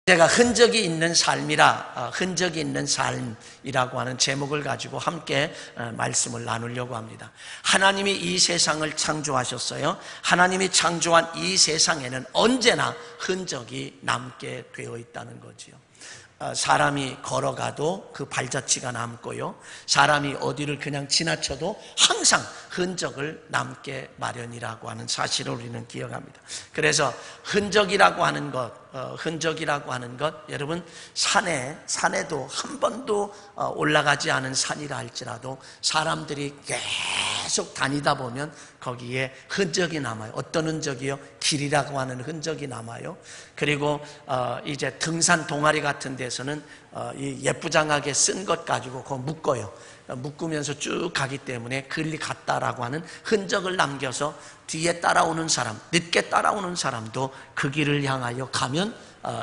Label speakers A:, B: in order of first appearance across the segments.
A: 제가 흔적이 있는 삶이라, 흔적이 있는 삶이라고 하는 제목을 가지고 함께 말씀을 나누려고 합니다. 하나님이 이 세상을 창조하셨어요. 하나님이 창조한 이 세상에는 언제나 흔적이 남게 되어 있다는 거지요. 사람이 걸어가도 그 발자취가 남고요, 사람이 어디를 그냥 지나쳐도 항상 흔적을 남게 마련이라고 하는 사실을 우리는 기억합니다. 그래서 흔적이라고 하는 것, 여러분, 산에도 한 번도 올라가지 않은 산이라 할지라도 사람들이 계속 다니다 보면 거기에 흔적이 남아요. 어떤 흔적이요? 길이라고 하는 흔적이 남아요. 그리고 이제 등산 동아리 같은 데서는 이 예쁘장하게 쓴 것 가지고 그거 묶어요. 묶으면서 쭉 가기 때문에 길이 같다라고 하는 흔적을 남겨서 뒤에 따라오는 사람, 늦게 따라오는 사람도 그 길을 향하여 가면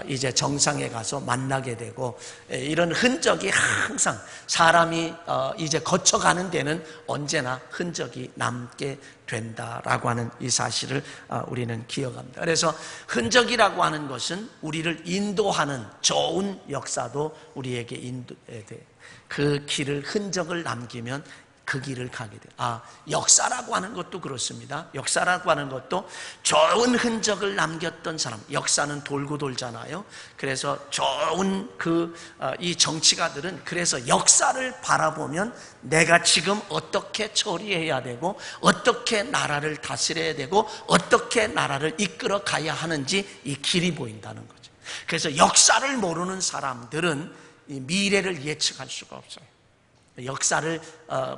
A: 이제 정상에 가서 만나게 되고, 이런 흔적이 항상 사람이 이제 거쳐가는 데는 언제나 흔적이 남게 된다라고 하는 이 사실을 우리는 기억합니다. 그래서 흔적이라고 하는 것은 우리를 인도하는 좋은 역사도 우리에게 인도해야 돼. 그 길을 흔적을 남기면 그 길을 가게 돼요. 역사라고 하는 것도 그렇습니다. 역사라고 하는 것도 좋은 흔적을 남겼던 사람, 역사는 돌고 돌잖아요. 그래서 좋은 이 정치가들은 그래서 역사를 바라보면 내가 지금 어떻게 처리해야 되고, 어떻게 나라를 다스려야 되고, 어떻게 나라를 이끌어 가야 하는지 이 길이 보인다는 거죠. 그래서 역사를 모르는 사람들은 이 미래를 예측할 수가 없어요. 역사를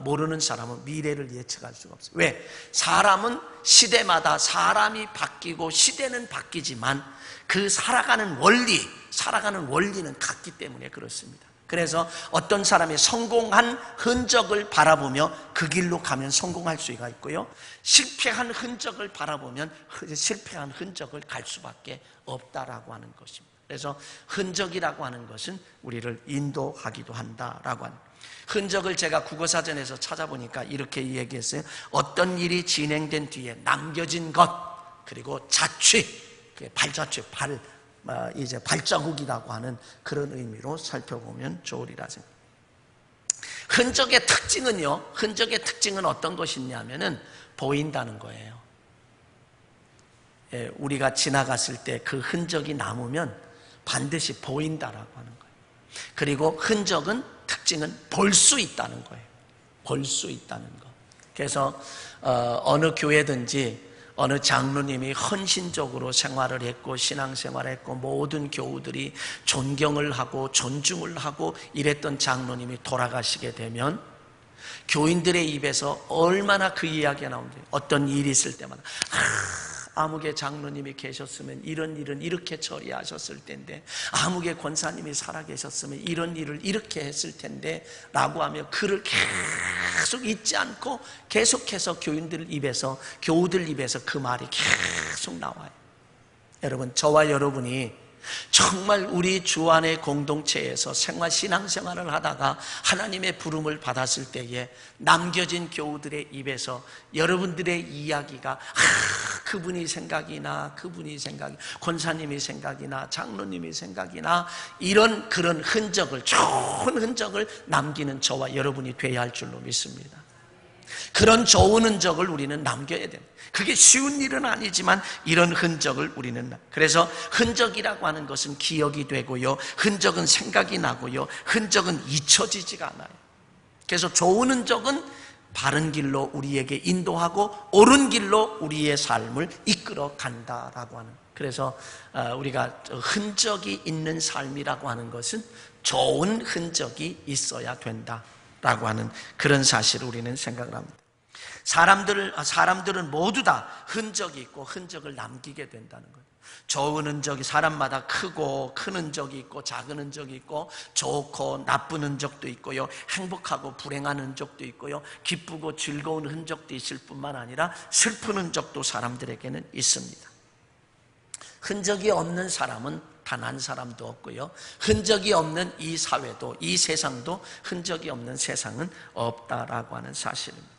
A: 모르는 사람은 미래를 예측할 수가 없어요. 왜? 사람은 시대마다 사람이 바뀌고 시대는 바뀌지만 그 살아가는 원리는 같기 때문에 그렇습니다. 그래서 어떤 사람이 성공한 흔적을 바라보며 그 길로 가면 성공할 수가 있고요, 실패한 흔적을 바라보면 실패한 흔적을 갈 수밖에 없다라고 하는 것입니다. 그래서 흔적이라고 하는 것은 우리를 인도하기도 한다라고 하는, 흔적을 제가 국어사전에서 찾아보니까 이렇게 얘기했어요. 어떤 일이 진행된 뒤에 남겨진 것, 그리고 자취, 발자취, 이제 발자국이라고 하는 그런 의미로 살펴보면 좋으리라 생각합니다. 흔적의 특징은 어떤 것이냐면은 보인다는 거예요. 우리가 지나갔을 때 그 흔적이 남으면 반드시 보인다라고 하는 거예요. 그리고 특징은 볼 수 있다는 거예요. 볼 수 있다는 거. 그래서 어느 교회든지 어느 장로님이 헌신적으로 생활을 했고 신앙생활을 했고 모든 교우들이 존경을 하고 존중을 하고 이랬던 장로님이 돌아가시게 되면 교인들의 입에서 얼마나 그 이야기가 나오는지, 어떤 일이 있을 때마다 아무개 장로님이 계셨으면 이런 일은 이렇게 처리하셨을 텐데, 아무개 권사님이 살아계셨으면 이런 일을 이렇게 했을 텐데 라고 하며 그를 계속 잊지 않고 계속해서 교우들 입에서 그 말이 계속 나와요. 여러분, 저와 여러분이 정말 우리 주 안의 공동체에서 신앙생활을 하다가 하나님의 부름을 받았을 때에 남겨진 교우들의 입에서 여러분들의 이야기가 그분이 생각이 나, 권사님이 생각이 나, 장로님이 생각이 나, 그런 좋은 흔적을 남기는 저와 여러분이 되어야 할 줄로 믿습니다. 그런 좋은 흔적을 우리는 남겨야 됩니다. 그게 쉬운 일은 아니지만 이런 흔적을 그래서 흔적이라고 하는 것은 기억이 되고요, 흔적은 생각이 나고요, 흔적은 잊혀지지가 않아요. 그래서 좋은 흔적은 바른 길로 우리에게 인도하고 옳은 길로 우리의 삶을 이끌어 간다라고 하는, 그래서 우리가 흔적이 있는 삶이라고 하는 것은 좋은 흔적이 있어야 된다라고 하는 그런 사실을 우리는 생각을 합니다. 사람들은 모두 다 흔적이 있고 흔적을 남기게 된다는 거예요. 좋은 흔적이 사람마다 큰 흔적이 있고 작은 흔적이 있고, 좋고 나쁜 흔적도 있고요, 행복하고 불행한 흔적도 있고요, 기쁘고 즐거운 흔적도 있을 뿐만 아니라 슬픈 흔적도 사람들에게는 있습니다. 흔적이 없는 사람은 단 한 사람도 없고요, 흔적이 없는 이 사회도, 이 세상도, 흔적이 없는 세상은 없다라고 하는 사실입니다.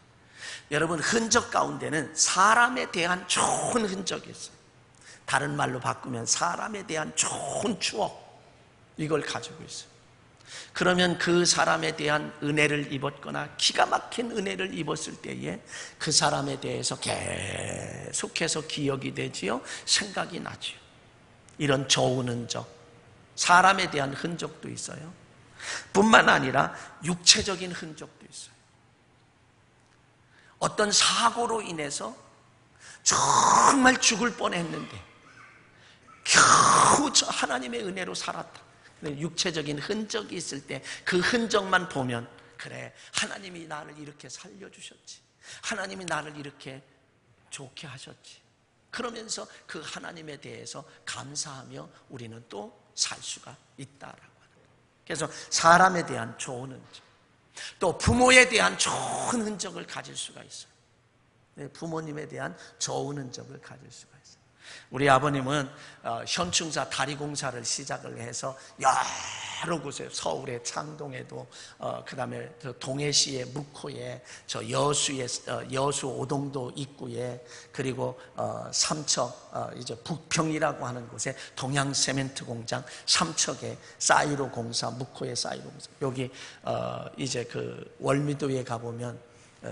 A: 여러분, 흔적 가운데는 사람에 대한 좋은 흔적이 있어요. 다른 말로 바꾸면 사람에 대한 좋은 추억, 이걸 가지고 있어요. 그러면 그 사람에 대한 은혜를 입었거나 기가 막힌 은혜를 입었을 때에 그 사람에 대해서 계속해서 기억이 되지요. 생각이 나지요. 이런 좋은 흔적, 사람에 대한 흔적도 있어요. 뿐만 아니라 육체적인 흔적도 있어요. 어떤 사고로 인해서 정말 죽을 뻔했는데 겨우 하나님의 은혜로 살았다. 육체적인 흔적이 있을 때 그 흔적만 보면 그래, 하나님이 나를 이렇게 살려주셨지, 하나님이 나를 이렇게 좋게 하셨지, 그러면서 그 하나님에 대해서 감사하며 우리는 또 살 수가 있다라고 하는 거예요. 그래서 사람에 대한 좋은 흔적, 또 부모에 대한 좋은 흔적을 가질 수가 있어요. 부모님에 대한 좋은 흔적을 가질 수가 있어요. 우리 아버님은 현충사 다리 공사를 시작을 해서 여러 곳에, 서울의 창동에도, 그 다음에 동해시의 묵호에, 저 여수 오동도 입구에, 그리고 삼척 이제 북평이라고 하는 곳에 동양 세멘트 공장, 삼척에 사이로 공사, 묵호에 사이로 공사, 여기 이제 그 월미도에 가보면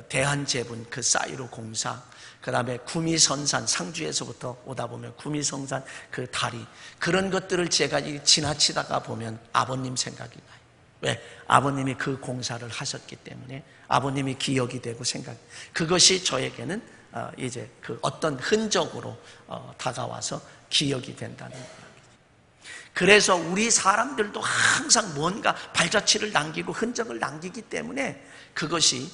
A: 대한제분 그 사이로 공사, 그 다음에 구미선산, 상주에서부터 오다 보면 구미선산 그 다리, 그런 것들을 제가 지나치다가 보면 아버님 생각이 나요. 왜? 아버님이 그 공사를 하셨기 때문에 아버님이 기억이 되고 그것이 저에게는 이제 그 어떤 흔적으로 다가와서 기억이 된다는 거예요. 그래서 우리 사람들도 항상 뭔가 발자취를 남기고 흔적을 남기기 때문에 그것이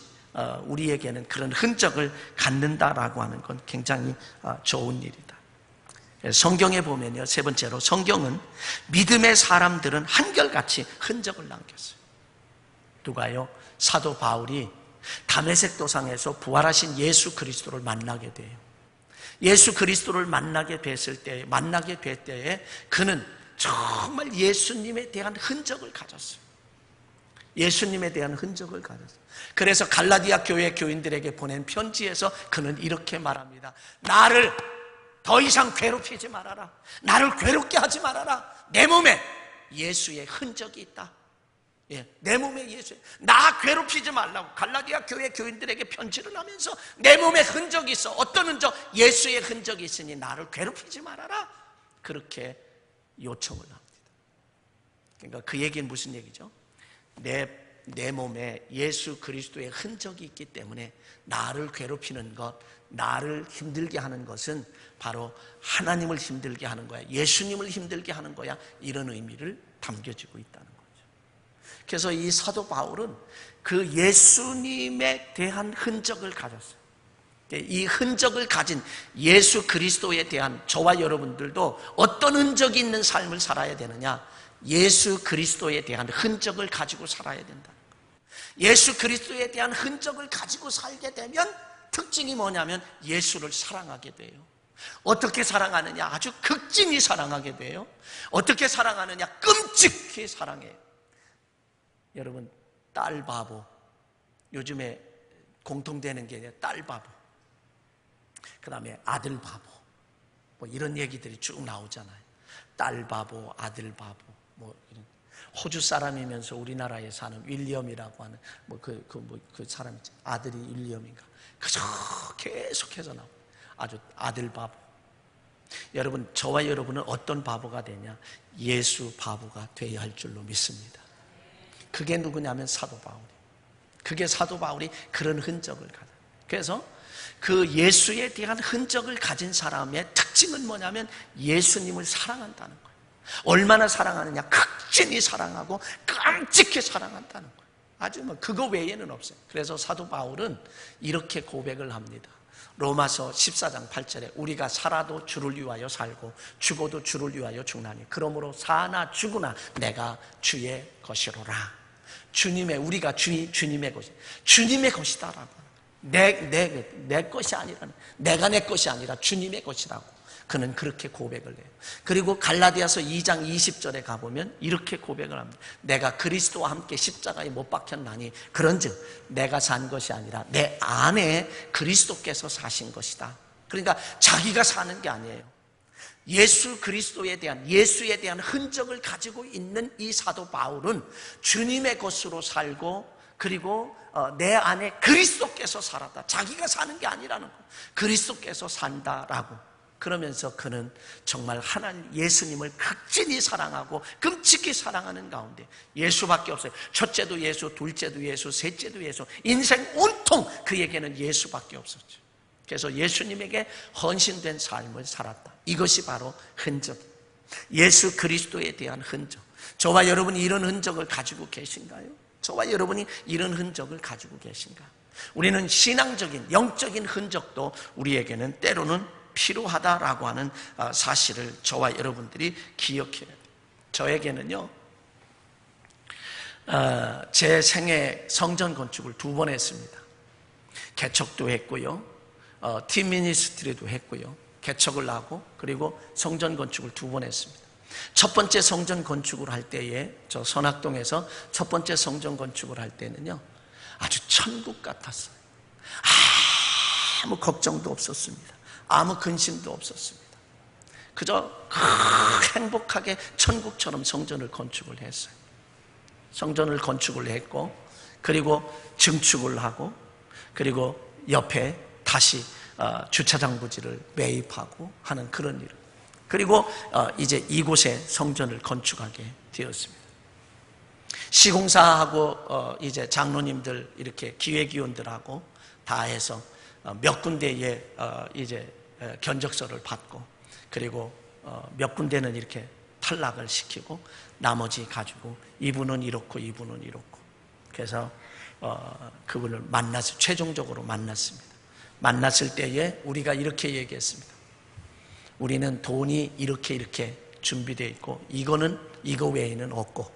A: 우리에게는 그런 흔적을 갖는다라고 하는 건 굉장히 좋은 일이다. 성경에 보면요, 세 번째로 성경은 믿음의 사람들은 한결같이 흔적을 남겼어요. 누가요? 사도 바울이 다메섹 도상에서 부활하신 예수 그리스도를 만나게 돼요. 예수 그리스도를 만나게 뵀을 때에 그는 정말 예수님에 대한 흔적을 가졌어요. 예수님에 대한 흔적을 가졌어요. 그래서 갈라디아 교회 교인들에게 보낸 편지에서 그는 이렇게 말합니다. 나를 더 이상 괴롭히지 말아라. 나를 괴롭게 하지 말아라. 내 몸에 예수의 흔적이 있다. 내 몸에 나 괴롭히지 말라고 갈라디아 교회 교인들에게 편지를 하면서 내 몸에 흔적이 있어. 어떤 흔적? 예수의 흔적이 있으니 나를 괴롭히지 말아라. 그렇게 요청을 합니다. 그러니까 그 얘기는 무슨 얘기죠? 내 몸에 예수 그리스도의 흔적이 있기 때문에 나를 괴롭히는 것, 나를 힘들게 하는 것은 바로 하나님을 힘들게 하는 거야, 예수님을 힘들게 하는 거야, 이런 의미를 담겨지고 있다는 거죠. 그래서 이 사도 바울은 그 예수님에 대한 흔적을 가졌어요. 이 흔적을 가진 예수 그리스도에 대한 저와 여러분들도 어떤 흔적이 있는 삶을 살아야 되느냐? 예수 그리스도에 대한 흔적을 가지고 살아야 된다는 거예요. 예수 그리스도에 대한 흔적을 가지고 살게 되면 특징이 뭐냐면 예수를 사랑하게 돼요. 어떻게 사랑하느냐? 아주 극진히 사랑하게 돼요. 어떻게 사랑하느냐? 끔찍히 사랑해요. 여러분, 딸 바보, 요즘에 공통되는 게 딸 바보, 그 다음에 아들 바보, 뭐 이런 얘기들이 쭉 나오잖아요. 딸 바보, 아들 바보, 뭐 이런. 호주 사람이면서 우리나라에 사는 윌리엄이라고 하는 그 사람 있죠. 아들이 윌리엄인가. 그저 계속해서 나옵니다. 아주 아들 바보. 여러분, 저와 여러분은 어떤 바보가 되냐? 예수 바보가 되어야 할 줄로 믿습니다. 그게 누구냐면 사도 바울이에요. 그게 사도 바울이 그런 흔적을 가져요. 그래서 그 예수에 대한 흔적을 가진 사람의 특징은 뭐냐면 예수님을 사랑한다는 거예요. 얼마나 사랑하느냐? 극진히 사랑하고 깜찍히 사랑한다는 거예요. 아주 그거 외에는 없어요. 그래서 사도 바울은 이렇게 고백을 합니다. 로마서 14장 8절에 우리가 살아도 주를 위하여 살고 죽어도 주를 위하여 죽나니 그러므로 사나 죽으나 내가 주의 것이로라. 우리가 주님의 것이, 주님의 것이다라고. 내 것이 아니라, 내가 내 것이 아니라 주님의 것이라고 그는 그렇게 고백을 해요. 그리고 갈라디아서 2장 20절에 가보면 이렇게 고백을 합니다. 내가 그리스도와 함께 십자가에 못 박혔나니 그런즉 내가 산 것이 아니라 내 안에 그리스도께서 사신 것이다. 그러니까 자기가 사는 게 아니에요. 예수 그리스도에 대한, 예수에 대한 흔적을 가지고 있는 이 사도 바울은 주님의 것으로 살고, 그리고 내 안에 그리스도께서 살았다. 자기가 사는 게 아니라는 거. 그리스도께서 산다라고. 그러면서 그는 정말 하나님 예수님을 극진히 사랑하고 끔찍히 사랑하는 가운데 예수밖에 없어요. 첫째도 예수, 둘째도 예수, 셋째도 예수, 인생 온통 그에게는 예수밖에 없었죠. 그래서 예수님에게 헌신된 삶을 살았다. 이것이 바로 흔적, 예수 그리스도에 대한 흔적. 저와 여러분이 이런 흔적을 가지고 계신가요? 저와 여러분이 이런 흔적을 가지고 계신가? 우리는 신앙적인, 영적인 흔적도 우리에게는 때로는 필요하다라고 하는 사실을 저와 여러분들이 기억해야 돼요. 저에게는요, 제 생애 성전 건축을 2번 했습니다. 개척도 했고요, 팀 미니스트리도 했고요, 개척을 하고, 그리고 성전 건축을 2번 했습니다. 첫 번째 성전 건축을 할 때에, 저 선악동에서 첫 번째 성전 건축을 할 때는요, 아주 천국 같았어요. 아무 걱정도 없었습니다. 아무 근심도 없었습니다. 그저 행복하게 천국처럼 성전을 건축을 했어요. 성전을 건축을 했고, 그리고 증축을 하고, 그리고 옆에 다시 주차장 부지를 매입하고 하는 그런 일. 그리고 이제 이곳에 성전을 건축하게 되었습니다. 시공사하고 이제 장로님들, 이렇게 기획위원들하고 다 해서 몇 군데에 이제 견적서를 받고, 그리고 몇 군데는 이렇게 탈락을 시키고, 나머지 가지고 이분은 이렇고 이분은 이렇고. 그래서 그분을 만나서 최종적으로 만났습니다. 만났을 때에 우리가 이렇게 얘기했습니다. 우리는 돈이 이렇게 준비되어 있고, 이거 외에는 없고,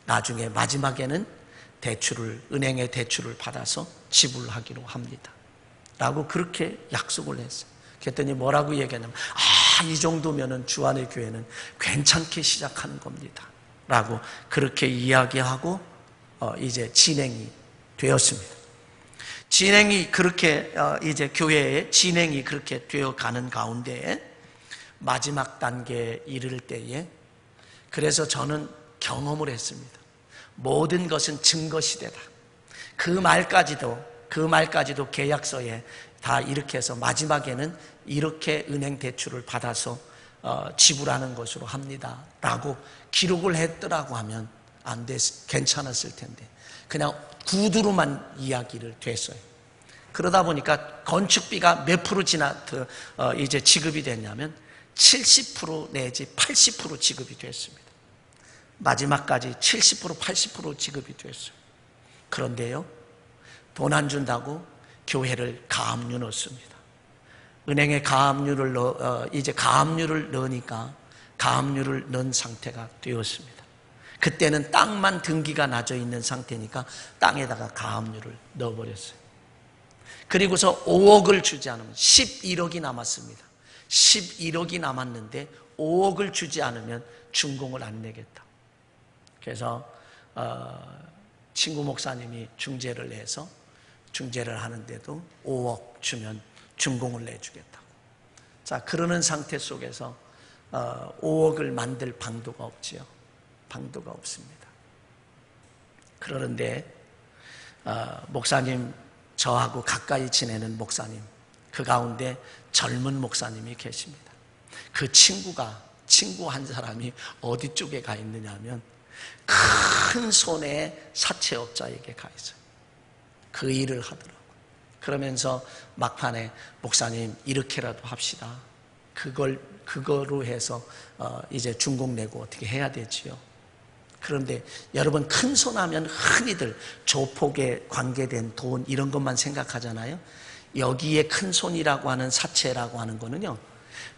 A: 나중에 마지막에는 은행의 대출을 받아서 지불하기로 합니다 라고 그렇게 약속을 했어요. 그랬더니 뭐라고 얘기하냐면, 이 정도면은 주안의 교회는 괜찮게 시작하는 겁니다 라고 그렇게 이야기하고 이제 진행이 되었습니다. 진행이 그렇게 이제 교회의 진행이 그렇게 되어가는 가운데 마지막 단계에 이를 때에, 그래서 저는 경험을 했습니다. 모든 것은 증거시대다. 그 말까지도 계약서에 다 이렇게 해서 마지막에는 이렇게 은행 대출을 받아서 지불하는 것으로 합니다 라고 기록을 했더라고 하면 괜찮았을 텐데, 그냥 구두로만 이야기를 됐어요. 그러다 보니까 건축비가 몇 프로 이제 지급이 됐냐면 70% 내지 80% 지급이 됐습니다. 마지막까지 70%, 80% 지급이 됐어요. 그런데요, 돈 안 준다고 교회를 가압류 넣습니다. 은행에 이제 가압류를 넣으니까 가압류를 넣은 상태가 되었습니다. 그때는 땅만 등기가 나져 있는 상태니까 땅에다가 가압류를 넣어버렸어요. 그리고서 5억을 주지 않으면 11억이 남았습니다. 11억이 남았는데 5억을 주지 않으면 준공을 안 내겠다. 그래서 친구 목사님이 중재를 해서 중재를 하는데도 5억 주면 준공을 내주겠다고. 자, 그러는 상태 속에서 5억을 만들 방도가 없지요. 방도가 없습니다. 그러는데 목사님, 저하고 가까이 지내는 목사님, 그 가운데 젊은 목사님이 계십니다. 그 친구 한 사람이 어디 쪽에 가 있느냐 하면 큰 손의 사채업자에게 가 있어요. 그 일을 하더라고요. 그러면서 막판에 목사님 이렇게라도 합시다. 그거로 해서 이제 준공 내고 어떻게 해야 되지요. 그런데 여러분, 큰 손 하면 흔히들 조폭에 관계된 돈 이런 것만 생각하잖아요. 여기에 큰 손이라고 하는 사채라고 하는 거는요,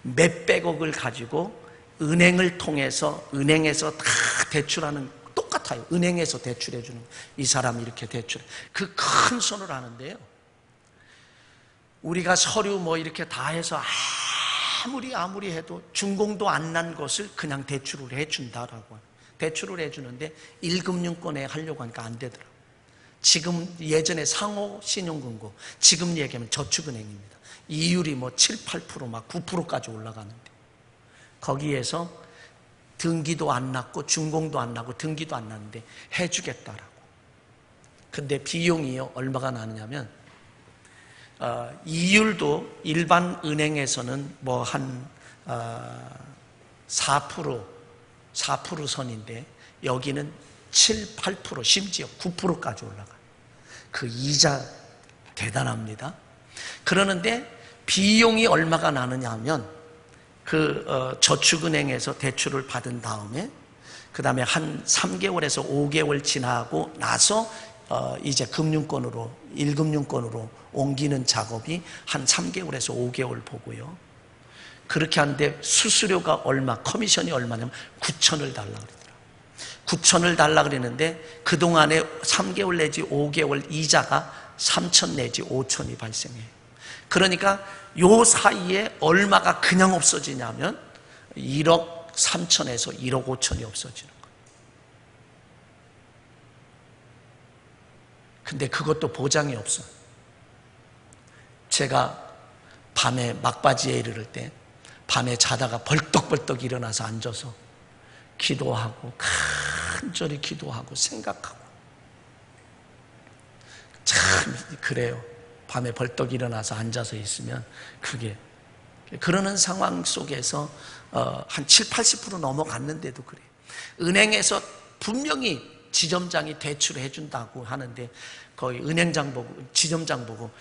A: 몇백억을 가지고 은행을 통해서 은행에서 다 대출하는, 똑같아요. 은행에서 대출해 주는, 이 사람이 이렇게 대출해, 그 큰 손을 하는데요, 우리가 서류 뭐 이렇게 다 해서 아무리 해도 준공도 안 난 것을 그냥 대출을 해준다라고, 대출을 해주는데 1금융권에 하려고 하니까 안 되더라고요. 지금 예전에 상호신용금고, 지금 얘기하면 저축은행입니다. 이율이 뭐 7, 8%, 막 9%까지 올라가는데, 거기에서 등기도 안 났고 준공도 안 나고 등기도 안 났는데 해주겠다라고. 근데 비용이요 얼마가 나느냐면 이율도 일반 은행에서는 뭐 한 4% 선인데 여기는 7, 8% 심지어 9%까지 올라가요. 그 이자 대단합니다. 그러는데 비용이 얼마가 나느냐 하면 저축은행에서 대출을 받은 다음에 그 다음에 한 3개월에서 5개월 지나고 나서 이제 금융권으로 1금융권으로 옮기는 작업이 한 3개월에서 5개월 보고요. 그렇게 하는데 수수료가 얼마, 커미션이 얼마냐면 9천을 달라 그러더라고요. 9천을 달라 그랬는데 그동안에 3개월 내지 5개월 이자가 3천 내지 5천이 발생해요. 그러니까 요 사이에 얼마가 그냥 없어지냐면 1억 3천에서 1억 5천이 없어지는 거예요. 근데 그것도 보장이 없어요. 제가 밤에 막바지에 이르를 때 밤에 자다가 벌떡벌떡 일어나서 앉아서 기도하고 간절히 기도하고 생각하고 참 그래요. 밤에 벌떡 일어나서 앉아서 있으면 그게 그러는 상황 속에서 한 7, 80% 넘어갔는데도 그래요. 은행에서 분명히 지점장이 대출을 해준다고 하는데 거의 은행장 보고 지점장 보고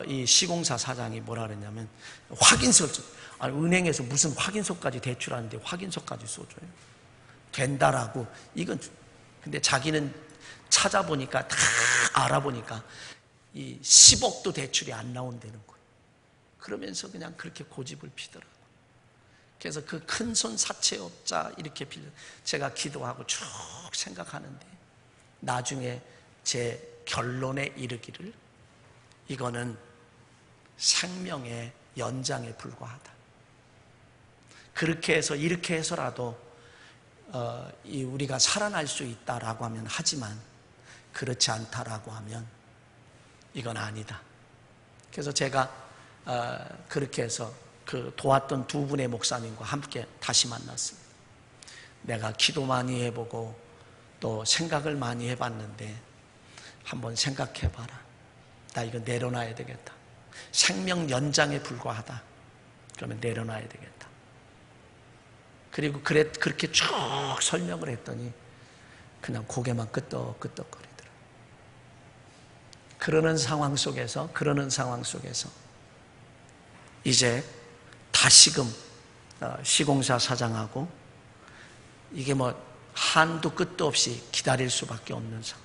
A: 이 시공사 사장이 뭐라 그랬냐면 확인서를 은행에서 무슨 확인서까지 대출하는데 확인서까지 써줘요. 된다라고 이건 근데 자기는 찾아보니까 다 알아보니까 이 10억도 대출이 안 나온다는 거예요. 그러면서 그냥 그렇게 고집을 피더라고요. 그래서 그 큰손 사채업자 이렇게 빌려 제가 기도하고 쭉 생각하는데 나중에 제 결론에 이르기를 이거는 생명의 연장에 불과하다. 그렇게 해서 이렇게 해서라도 우리가 살아날 수 있다라고 하면 하지만 그렇지 않다라고 하면 이건 아니다. 그래서 제가 그렇게 해서 그 도왔던 두 분의 목사님과 함께 다시 만났습니다. 내가 기도 많이 해보고 또 생각을 많이 해봤는데 한번 생각해봐라. 나 이거 내려놔야 되겠다. 생명 연장에 불과하다. 그러면 내려놔야 되겠다. 그리고 그렇게 쭉 설명을 했더니 그냥 고개만 끄덕끄덕거리더라고요. 그러는 상황 속에서 이제 다시금 시공사 사장하고 이게 뭐 한도 끝도 없이 기다릴 수밖에 없는 상황.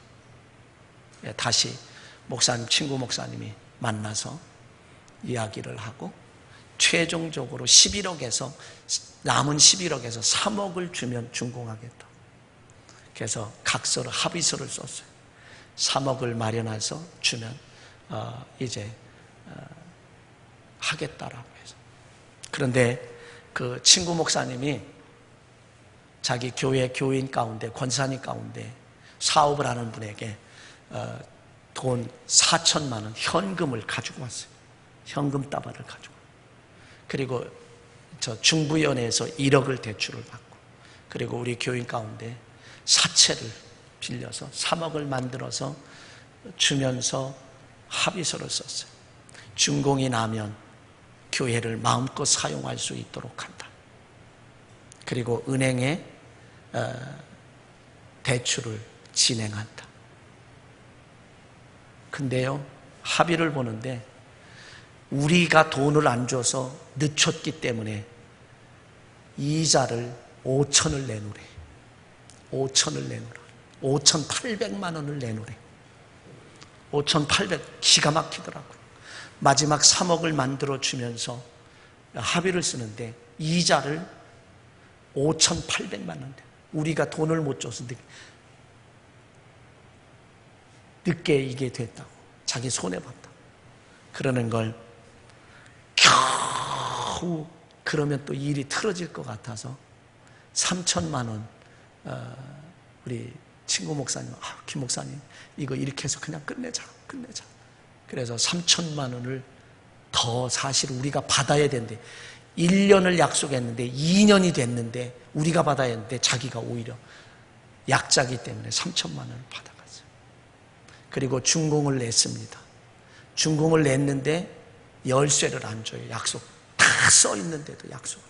A: 다시 친구 목사님이 만나서 이야기를 하고 최종적으로 남은 11억에서 3억을 주면 준공하겠다. 그래서 각서를 합의서를 썼어요. 3억을 마련해서 주면 이제 하겠다라고 해서. 그런데 그 친구 목사님이 자기 교회 교인 가운데 권사님 가운데 사업을 하는 분에게 돈 4천만 원 현금을 가지고 왔어요. 현금 따발을 가지고. 그리고 저 중부연에서 1억을 대출을 받고 그리고 우리 교인 가운데 사채를 빌려서 3억을 만들어서 주면서 합의서를 썼어요. 준공이 나면 교회를 마음껏 사용할 수 있도록 한다. 그리고 은행에 대출을 진행한다. 근데요, 합의를 보는데 우리가 돈을 안 줘서 늦췄기 때문에 이자를 5천을 내놓으래. 5천을 내놓으라. 5,800만 원을 내놓으래. 5,800 기가 막히더라고요. 마지막 3억을 만들어 주면서 합의를 쓰는데 이자를 5,800만 원. 우리가 돈을 못 줘서 늦게 이게 됐다고. 자기 손해봤다. 그러는 걸 겨우 그러면 또 일이 틀어질 것 같아서 3천만 원 우리 친구 목사님, 김 목사님 이거 이렇게 해서 그냥 끝내자. 그래서 3천만 원을 더 사실 우리가 받아야 되는데 1년을 약속했는데 2년이 됐는데 우리가 받아야 했는데 자기가 오히려 약자기 때문에 3천만 원을 받아갔어요. 그리고 준공을 냈습니다. 준공을 냈는데 열쇠를 안 줘요. 약속 다 써 있는데도 약속.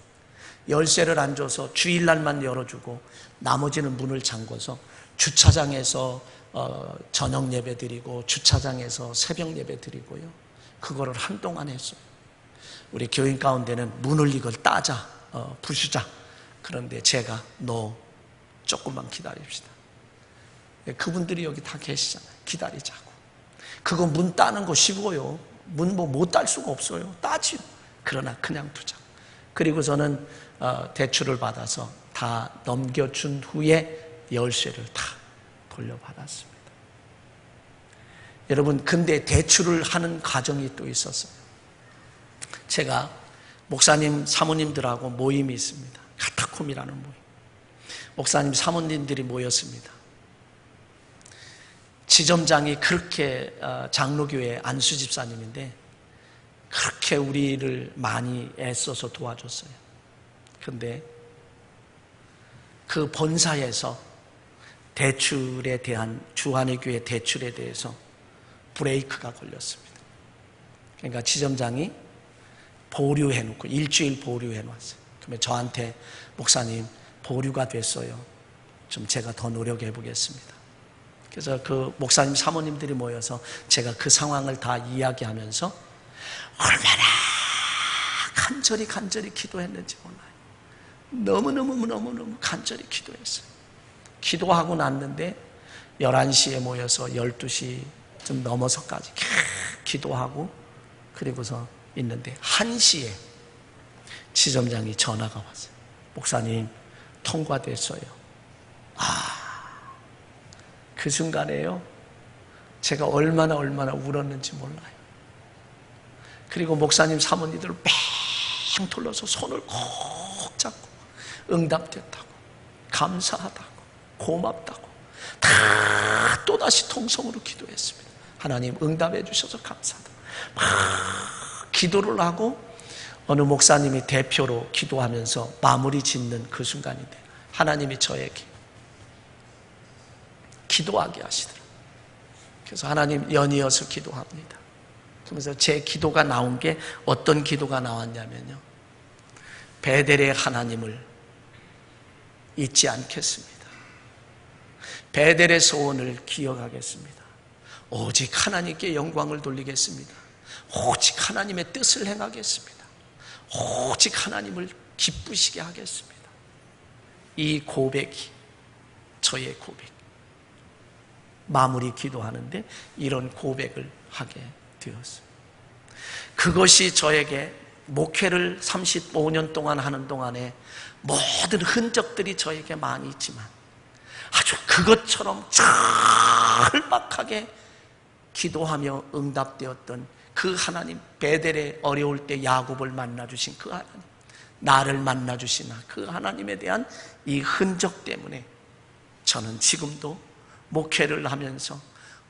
A: 열쇠를 안 줘서 주일날만 열어주고 나머지는 문을 잠궈서 주차장에서 저녁 예배 드리고 주차장에서 새벽 예배 드리고요. 그거를 한동안 했어요. 우리 교인 가운데는 문을 이걸 따자, 부수자. 그런데 제가 너 조금만 기다립시다. 그분들이 여기 다 계시잖아요. 기다리자고. 그거 문 따는 거 쉬워요. 문 못 딸 수가 없어요. 따지요. 그러나 그냥 두자. 그리고 저는 대출을 받아서 다 넘겨준 후에 열쇠를 다 돌려받았습니다. 여러분, 근데 대출을 하는 과정이 또 있었어요. 제가 목사님, 사모님들하고 모임이 있습니다. 카타콤이라는 모임. 목사님, 사모님들이 모였습니다. 지점장이 그렇게 장로교회 안수 집사님인데 그렇게 우리를 많이 애써서 도와줬어요. 그런데 그 본사에서 대출에 대한 주한의 교회 대출에 대해서 브레이크가 걸렸습니다. 그러니까 지점장이 보류해놓고 일주일 보류해놨어요. 그러면 저한테 목사님 보류가 됐어요. 좀 제가 더 노력해 보겠습니다. 그래서 그 목사님 사모님들이 모여서 제가 그 상황을 다 이야기하면서 얼마나 간절히 기도했는지 몰라요. 너무너무 간절히 기도했어요. 기도하고 났는데 11시에 모여서 12시 좀 넘어서까지 기도하고 그리고서 있는데 1시에 지점장이 전화가 왔어요. 목사님 통과됐어요. 그 순간에요 제가 얼마나 울었는지 몰라요. 그리고 목사님 사모님들을 뺑 돌려서 손을 콕 잡고 응답됐다고 감사하다고 고맙다고 다 또다시 통성으로 기도했습니다. 하나님 응답해 주셔서 감사하다고 막 기도를 하고 어느 목사님이 대표로 기도하면서 마무리 짓는 그 순간인데 하나님이 저에게 기도하게 하시더라고요. 그래서 하나님 연이어서 기도합니다. 그러면서 제 기도가 나온 게 어떤 기도가 나왔냐면요. 베델의 하나님을 잊지 않겠습니다. 베델의 소원을 기억하겠습니다. 오직 하나님께 영광을 돌리겠습니다. 오직 하나님의 뜻을 행하겠습니다. 오직 하나님을 기쁘시게 하겠습니다. 이 고백이 저의 고백. 마무리 기도하는데 이런 고백을 하게 되었어요. 그것이 저에게 목회를 35년 동안 하는 동안에 모든 흔적들이 저에게 많이 있지만 아주 그것처럼 절박하게 기도하며 응답되었던 그 하나님, 베델에 어려울 때 야곱을 만나주신 그 하나님, 나를 만나주신 그 하나님에 대한 이 흔적 때문에 저는 지금도 목회를 하면서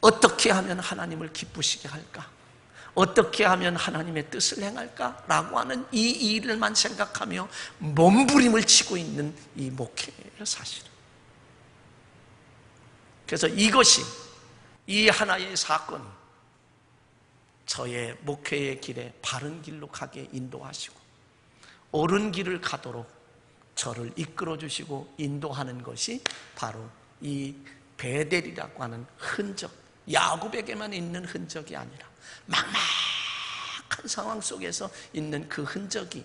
A: 어떻게 하면 하나님을 기쁘시게 할까? 어떻게 하면 하나님의 뜻을 행할까라고 하는 이 일을만 생각하며 몸부림을 치고 있는 이 목회예요, 사실은. 그래서 이것이 이 하나의 사건이 저의 목회의 길에 바른 길로 가게 인도하시고 옳은 길을 가도록 저를 이끌어 주시고 인도하는 것이 바로 이 베델이라고 하는 흔적, 야곱에게만 있는 흔적이 아니라 막막한 상황 속에서 있는 그 흔적이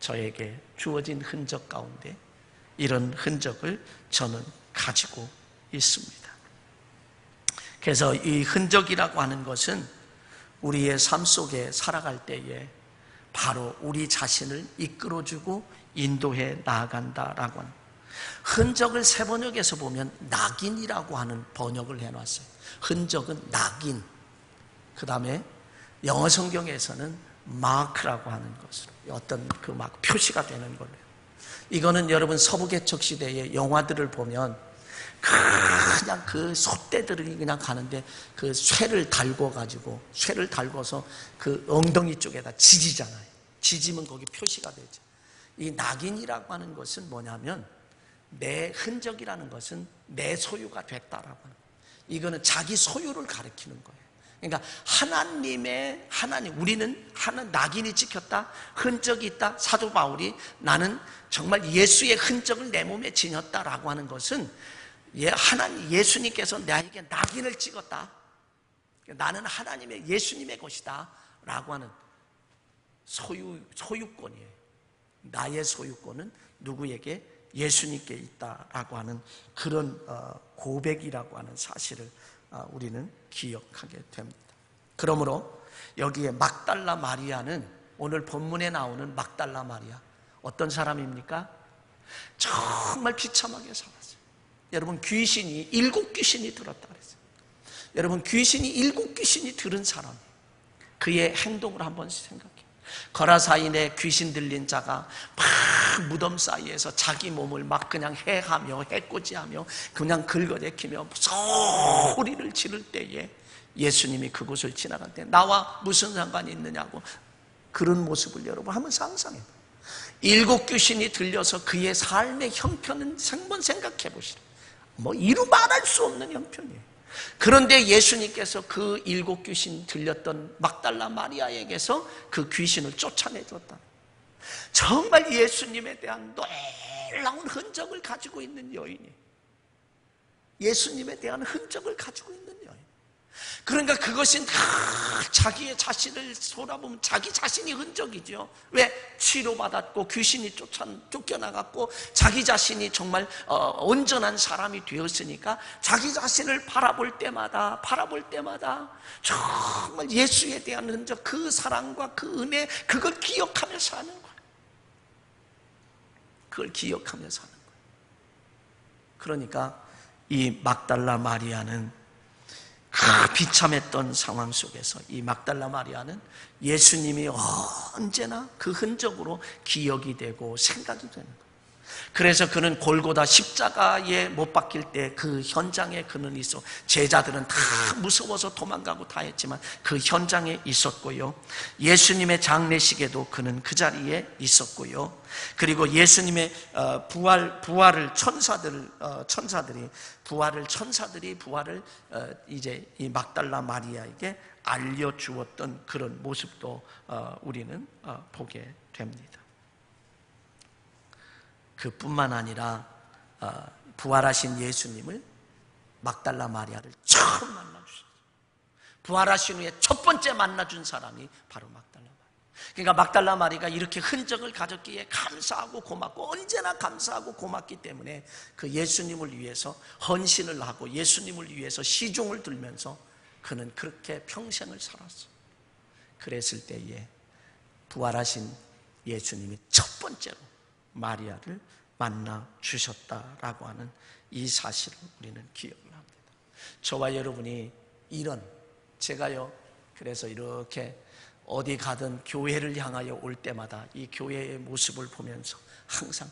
A: 저에게 주어진 흔적 가운데 이런 흔적을 저는 가지고 있습니다. 그래서 이 흔적이라고 하는 것은 우리의 삶 속에 살아갈 때에 바로 우리 자신을 이끌어주고 인도해 나아간다라고 하는 흔적을 새 번역에서 보면 낙인이라고 하는 번역을 해놨어요. 흔적은 낙인. 그 다음에 영어 성경에서는 마크라고 하는 것으로 어떤 그 막 표시가 되는 걸로. 이거는 여러분 서부개척 시대의 영화들을 보면 그냥 그 소떼들이 그냥 가는데 그 쇠를 달궈서 그 엉덩이 쪽에다 지지잖아요. 지지면 거기 표시가 되죠. 이 낙인이라고 하는 것은 뭐냐면 내 흔적이라는 것은 내 소유가 됐다라고 하는 거예요. 이거는 자기 소유를 가리키는 거예요. 그러니까 우리는 하나님 낙인이 찍혔다, 흔적이 있다. 사도 바울이 나는 정말 예수의 흔적을 내 몸에 지녔다라고 하는 것은 예수님께서 나에게 낙인을 찍었다. 나는 하나님의 예수님의 것이다 라고 하는 소유권이에요. 나의 소유권은 누구에게? 예수님께 있다라고 하는 그런 고백이라고 하는 사실을 우리는 기억하게 됩니다. 그러므로 여기에 막달라 마리아는, 오늘 본문에 나오는 막달라 마리아, 어떤 사람입니까? 정말 비참하게 살았어요. 여러분, 귀신이 7귀신이 들었다 그랬어요. 여러분, 귀신이 7귀신이 들은 사람, 그의 행동을 한번 생각해요. 거라사인의 귀신 들린 자가 막 무덤 사이에서 자기 몸을 막 그냥 해꼬지하며 그냥 긁어대키며 소리를 지를 때에 예수님이 그곳을 지나갈 때 나와 무슨 상관이 있느냐고, 그런 모습을 여러분 한번 상상해요. 7귀신이 들려서 그의 삶의 형편은 한번 생각해 보시라. 이루 말할 수 없는 형편이에요. 그런데 예수님께서 그 7귀신 들렸던 막달라 마리아에게서 그 귀신을 쫓아내줬다. 정말 예수님에 대한 놀라운 흔적을 가지고 있는 여인이, 예수님에 대한 흔적을 가지고 있는 여인. 그러니까 그것이 다 자기의 자신을 돌아보면 자기 자신이 흔적이죠. 왜? 치료받았고 귀신이 쫓겨나갔고 자기 자신이 정말 온전한 사람이 되었으니까 자기 자신을 바라볼 때마다 정말 예수에 대한 흔적, 그 사랑과 그 은혜, 그걸 기억하며 사는 거예요. 그걸 기억하며 사는 거예요. 그러니까 이 막달라 마리아는 그 비참했던 상황 속에서 이 막달라 마리아는 예수님이 언제나 그 흔적으로 기억이 되고 생각이 되는 거예요. 그래서 그는 골고다 십자가에 못 박힐 때 그 현장에 그는 있어, 제자들은 다 무서워서 도망가고 다 했지만 그 현장에 있었고요. 예수님의 장례식에도 그는 그 자리에 있었고요. 그리고 예수님의 부활을 천사들이 부활을 이제 이 막달라 마리아에게 알려주었던 그런 모습도 우리는 보게 됩니다. 그뿐만 아니라 부활하신 예수님을 막달라 마리아를 처음 만나주셨어요. 부활하신 후에 첫 번째 만나준 사람이 바로 막달라 마리아. 그러니까 막달라 마리아가 이렇게 흔적을 가졌기에 감사하고 고맙고, 언제나 감사하고 고맙기 때문에 그 예수님을 위해서 헌신을 하고 예수님을 위해서 시종을 들면서 그는 그렇게 평생을 살았어요. 그랬을 때에 부활하신 예수님이 첫 번째로 마리아를 만나 주셨다라고 하는 이 사실을 우리는 기억을 합니다. 저와 여러분이 제가요, 그래서 이렇게 어디 가든 교회를 향하여 올 때마다 이 교회의 모습을 보면서 항상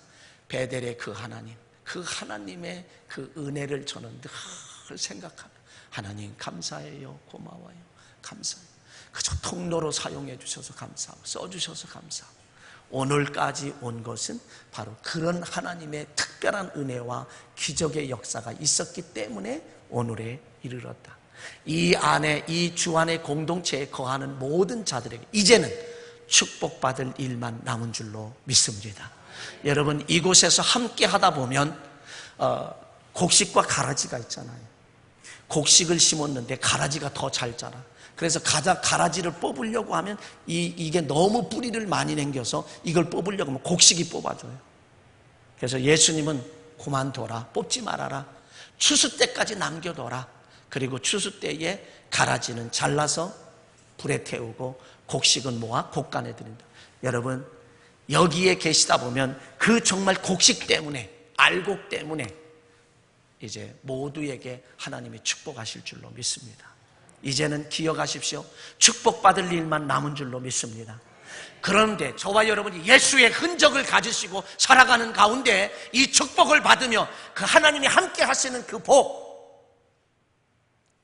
A: 베델의 그 하나님의 그 은혜를 저는 늘 생각하며, 하나님 감사해요, 고마워요, 감사해요. 그저 통로로 사용해 주셔서 감사하고 써주셔서 감사하고, 오늘까지 온 것은 바로 그런 하나님의 특별한 은혜와 기적의 역사가 있었기 때문에 오늘에 이르렀다. 이 주 안에 공동체에 거하는 모든 자들에게 이제는 축복받을 일만 남은 줄로 믿습니다. 여러분, 이곳에서 함께 하다 보면 곡식과 가라지가 있잖아요. 곡식을 심었는데 가라지가 더 잘 자라. 그래서 가라지를 뽑으려고 하면 이게 너무 뿌리를 많이 남겨서 이걸 뽑으려고 하면 곡식이 뽑아줘요. 그래서 예수님은 그만둬라, 뽑지 말아라, 추수 때까지 남겨둬라. 그리고 추수 때에 가라지는 잘라서 불에 태우고 곡식은 모아 곡간에 드린다. 여러분, 여기에 계시다 보면 그 정말 곡식 때문에, 알곡 때문에 이제 모두에게 하나님이 축복하실 줄로 믿습니다. 이제는 기억하십시오. 축복받을 일만 남은 줄로 믿습니다. 그런데 저와 여러분이 예수의 흔적을 가지시고 살아가는 가운데 이 축복을 받으며 그 하나님이 함께 하시는 그 복,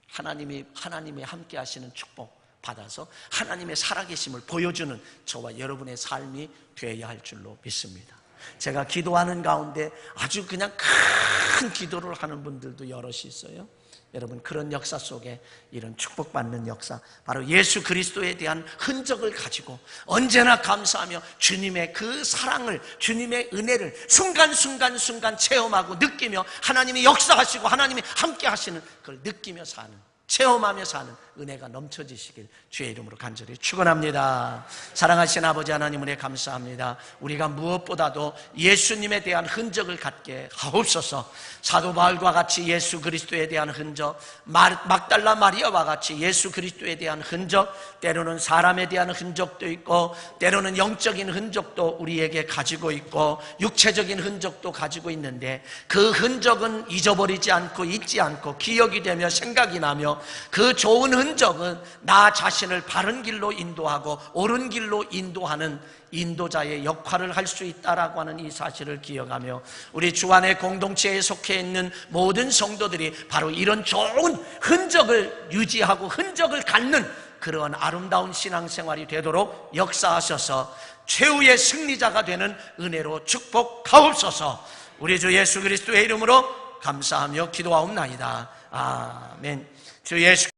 A: 하나님이 함께 하시는 축복, 받아서 하나님의 살아계심을 보여주는 저와 여러분의 삶이 되어야 할 줄로 믿습니다. 제가 기도하는 가운데 아주 그냥 큰 기도를 하는 분들도 여럿이 있어요. 여러분, 그런 역사 속에 이런 축복받는 역사, 바로 예수 그리스도에 대한 흔적을 가지고 언제나 감사하며 주님의 그 사랑을, 주님의 은혜를 순간순간 체험하고 느끼며 하나님이 역사하시고 하나님이 함께 하시는 그걸 느끼며 사는, 체험하며 사는 은혜가 넘쳐지시길 주의 이름으로 간절히 축원합니다. 사랑하신 아버지 하나님, 은혜 감사합니다. 우리가 무엇보다도 예수님에 대한 흔적을 갖게 하옵소서. 사도 바울과 같이 예수 그리스도에 대한 흔적, 막달라 마리아와 같이 예수 그리스도에 대한 흔적, 때로는 사람에 대한 흔적도 있고 때로는 영적인 흔적도 우리에게 가지고 있고 육체적인 흔적도 가지고 있는데, 그 흔적은 잊어버리지 않고 잊지 않고 기억이 되며 생각이 나며, 그 좋은 흔적은 나 자신을 바른 길로 인도하고 옳은 길로 인도하는 인도자의 역할을 할 수 있다라고 하는 이 사실을 기억하며, 우리 주안의 공동체에 속해 있는 모든 성도들이 바로 이런 좋은 흔적을 유지하고 흔적을 갖는 그러한 아름다운 신앙생활이 되도록 역사하셔서 최후의 승리자가 되는 은혜로 축복하옵소서. 우리 주 예수 그리스도의 이름으로 감사하며 기도하옵나이다. 아멘. 주 예수